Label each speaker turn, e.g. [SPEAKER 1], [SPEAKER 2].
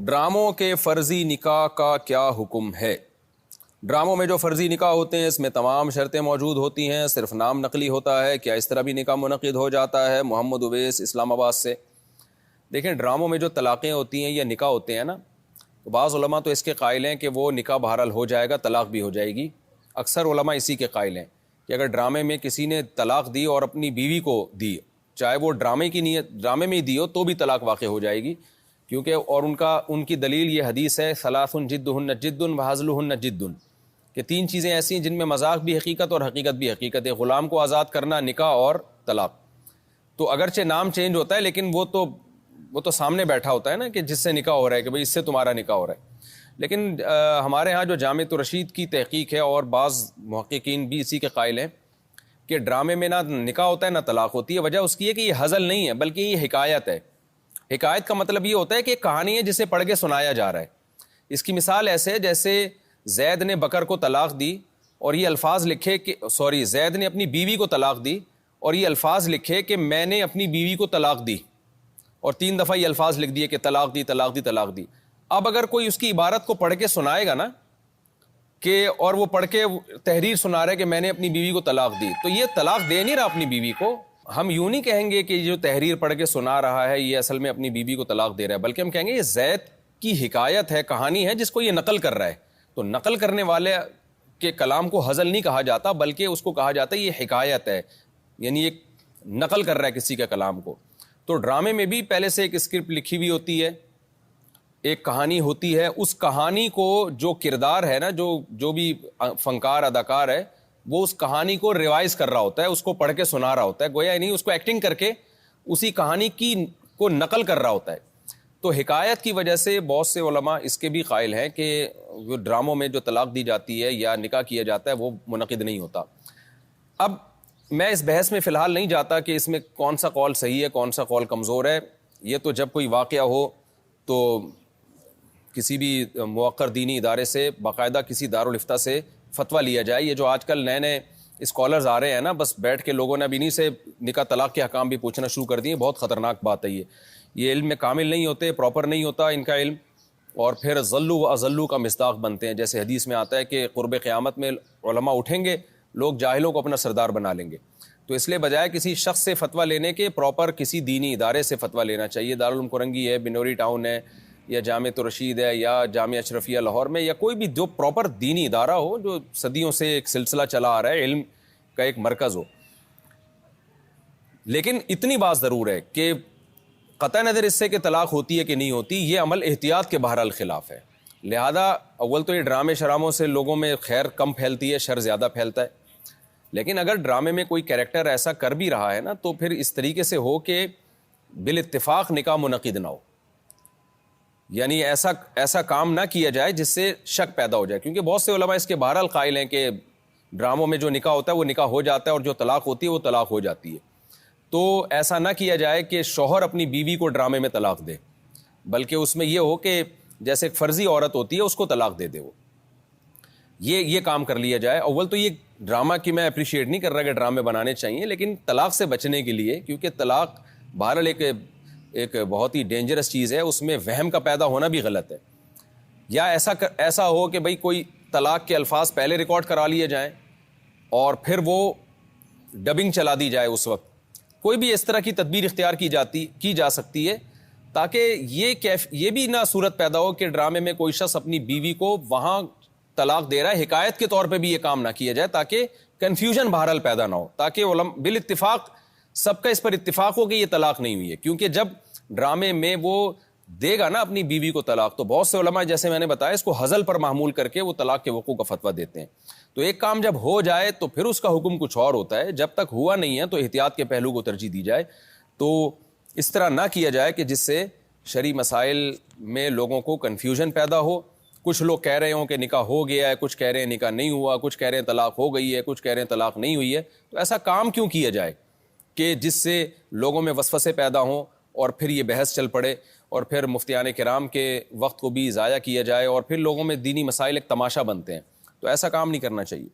[SPEAKER 1] ڈراموں کے فرضی نکاح کا کیا حکم ہے؟ ڈراموں میں جو فرضی نکاح ہوتے ہیں اس میں تمام شرطیں موجود ہوتی ہیں، صرف نام نقلی ہوتا ہے۔ کیا اس طرح بھی نکاح منعقد ہو جاتا ہے؟ محمد اویس اسلام آباد سے۔ دیکھیں، ڈراموں میں جو طلاقیں ہوتی ہیں یا نکاح ہوتے ہیں نا، تو بعض علماء تو اس کے قائل ہیں کہ وہ نکاح بہرحال ہو جائے گا، طلاق بھی ہو جائے گی۔ اکثر علماء اسی کے قائل ہیں کہ اگر ڈرامے میں کسی نے طلاق دی اور اپنی بیوی کو دی، چاہے وہ ڈرامے میں ہی دی ہو تو بھی طلاق واقع ہو جائے گی، کیونکہ اور ان کی دلیل یہ حدیث ہے، ثلاث جدہن جد وہزلہن جد، کہ تین چیزیں ایسی ہیں جن میں مذاق بھی حقیقت اور حقیقت بھی حقیقت ہے، غلام کو آزاد کرنا، نکاح اور طلاق۔ تو اگرچہ نام چینج ہوتا ہے لیکن وہ تو سامنے بیٹھا ہوتا ہے نا کہ جس سے نکاح ہو رہا ہے کہ بھئی اس سے تمہارا نکاح ہو رہا ہے۔ لیکن ہمارے ہاں جو جامع الرشید کی تحقیق ہے اور بعض محققین بھی اسی کے قائل ہیں کہ ڈرامے میں نہ نکاح ہوتا ہے نہ طلاق ہوتی ہے۔ وجہ اس کی ہے کہ یہ ہزل نہیں ہے بلکہ یہ حکایت ہے۔ حکایت کا مطلب یہ ہوتا ہے کہ ایک کہانی ہے جسے پڑھ کے سنایا جا رہا ہے۔ اس کی مثال ایسے ہے جیسے زید نے بکر کو طلاق دی اور یہ الفاظ لکھے کہ زید نے اپنی بیوی کو طلاق دی اور یہ الفاظ لکھے کہ میں نے اپنی بیوی کو طلاق دی، اور 3 دفعہ یہ الفاظ لکھ دیے کہ طلاق دی طلاق دی طلاق دی۔ اب اگر کوئی اس کی عبارت کو پڑھ کے سنائے گا نا کہ اور وہ پڑھ کے تحریر سنا رہا ہے کہ میں نے اپنی بیوی کو طلاق دی، تو یہ طلاق دے نہیں رہا اپنی بیوی کو۔ ہم یوں نہیں کہیں گے کہ جو تحریر پڑھ کے سنا رہا ہے یہ اصل میں اپنی بیوی کو طلاق دے رہا ہے، بلکہ ہم کہیں گے یہ زید کی حکایت ہے، کہانی ہے جس کو یہ نقل کر رہا ہے۔ تو نقل کرنے والے کے کلام کو ہزل نہیں کہا جاتا بلکہ اس کو کہا جاتا ہے یہ حکایت ہے، یعنی ایک نقل کر رہا ہے کسی کے کلام کو۔ تو ڈرامے میں بھی پہلے سے ایک اسکرپٹ لکھی ہوئی ہوتی ہے، ایک کہانی ہوتی ہے، اس کہانی کو جو کردار ہے نا، جو بھی فنکار اداکار ہے وہ اس کہانی کو ریوائز کر رہا ہوتا ہے، اس کو پڑھ کے سنا رہا ہوتا ہے، گویا نہیں اس کو ایکٹنگ کر کے اسی کہانی کو نقل کر رہا ہوتا ہے۔ تو حکایت کی وجہ سے بہت سے علماء اس کے بھی قائل ہیں کہ جو ڈراموں میں جو طلاق دی جاتی ہے یا نکاح کیا جاتا ہے وہ منعقد نہیں ہوتا۔ اب میں اس بحث میں فی الحال نہیں جاتا کہ اس میں کون سا قول صحیح ہے کون سا قول کمزور ہے۔ یہ تو جب کوئی واقعہ ہو تو کسی بھی موقر دینی ادارے سے باقاعدہ کسی دارالافتاء سے فتویٰ لیا جائے۔ یہ جو آج کل نئے نئے اسکالرز آ رہے ہیں نا، بس بیٹھ کے لوگوں نے اب انہی سے نکاح طلاق کے احکام بھی پوچھنا شروع کر دیے، بہت خطرناک بات ہے یہ علم میں کامل نہیں ہوتے، پراپر نہیں ہوتا ان کا علم، اور پھر ضلوا و اضلوا کا مصداق بنتے ہیں۔ جیسے حدیث میں آتا ہے کہ قرب قیامت میں علماء اٹھیں گے، لوگ جاہلوں کو اپنا سردار بنا لیں گے۔ تو اس لیے بجائے کسی شخص سے فتویٰ لینے کے پراپر کسی دینی ادارے سے فتویٰ لینا چاہیے۔ دارالعلوم کرنگی ہے، بنوری ٹاؤن ہے، یا جامع الرشید ہے، یا جامعہ اشرفیہ لاہور میں، یا کوئی بھی جو پراپر دینی ادارہ ہو جو صدیوں سے ایک سلسلہ چلا آ رہا ہے، علم کا ایک مرکز ہو۔ لیکن اتنی بات ضرور ہے کہ قطع نظر اس سے کہ طلاق ہوتی ہے کہ نہیں ہوتی، یہ عمل احتیاط کے بہرحال خلاف ہے۔ لہذا اول تو یہ ڈرامے شراموں سے لوگوں میں خیر کم پھیلتی ہے، شر زیادہ پھیلتا ہے۔ لیکن اگر ڈرامے میں کوئی کریکٹر ایسا کر بھی رہا ہے نا، تو پھر اس طریقے سے ہو کہ بالاتفاق نکاح منعقد نہ ہو، یعنی ایسا کام نہ کیا جائے جس سے شک پیدا ہو جائے، کیونکہ بہت سے علماء اس کے بہرحال قائل ہیں کہ ڈراموں میں جو نکاح ہوتا ہے وہ نکاح ہو جاتا ہے اور جو طلاق ہوتی ہے وہ طلاق ہو جاتی ہے۔ تو ایسا نہ کیا جائے کہ شوہر اپنی بیوی کو ڈرامے میں طلاق دے، بلکہ اس میں یہ ہو کہ جیسے ایک فرضی عورت ہوتی ہے اس کو طلاق دے دے وہ، یہ کام کر لیا جائے۔ اول تو یہ ڈرامہ کی میں اپریشیٹ نہیں کر رہا کہ ڈرامے بنانے چاہیے، لیکن طلاق سے بچنے کے لیے، کیونکہ طلاق بہرحال ایک بہت ہی ڈینجرس چیز ہے، اس میں وہم کا پیدا ہونا بھی غلط ہے۔ یا ایسا ہو کہ بھئی کوئی طلاق کے الفاظ پہلے ریکارڈ کرا لیے جائیں اور پھر وہ ڈبنگ چلا دی جائے اس وقت، کوئی بھی اس طرح کی تدبیر اختیار کی جا سکتی ہے تاکہ یہ بھی نہ صورت پیدا ہو کہ ڈرامے میں کوئی شخص اپنی بیوی کو وہاں طلاق دے رہا ہے، حکایت کے طور پہ بھی یہ کام نہ کیا جائے تاکہ کنفیوژن بہرحال پیدا نہ ہو، تاکہ بالاتفاق سب کا اس پر اتفاق ہو کہ یہ طلاق نہیں ہوئی ہے۔ کیونکہ جب ڈرامے میں وہ دے گا نا اپنی بیوی کو طلاق، تو بہت سے علماء جیسے میں نے بتایا اس کو ہزل پر محمول کر کے وہ طلاق کے وقوع کا فتویٰ دیتے ہیں۔ تو ایک کام جب ہو جائے تو پھر اس کا حکم کچھ اور ہوتا ہے، جب تک ہوا نہیں ہے تو احتیاط کے پہلو کو ترجیح دی جائے۔ تو اس طرح نہ کیا جائے کہ جس سے شرعی مسائل میں لوگوں کو کنفیوژن پیدا ہو، کچھ لوگ کہہ رہے ہوں کہ نکاح ہو گیا ہے، کچھ کہہ رہے ہیں نکاح نہیں ہوا، کچھ کہہ رہے ہیں طلاق ہو گئی ہے، کچھ کہہ رہے ہیں طلاق نہیں ہوئی ہے۔ تو ایسا کام کیوں کیا جائے کہ جس سے لوگوں میں وسوسے پیدا ہوں اور پھر یہ بحث چل پڑے اور پھر مفتیان کرام کے وقت کو بھی ضائع کیا جائے اور پھر لوگوں میں دینی مسائل ایک تماشا بنتے ہیں۔ تو ایسا کام نہیں کرنا چاہیے۔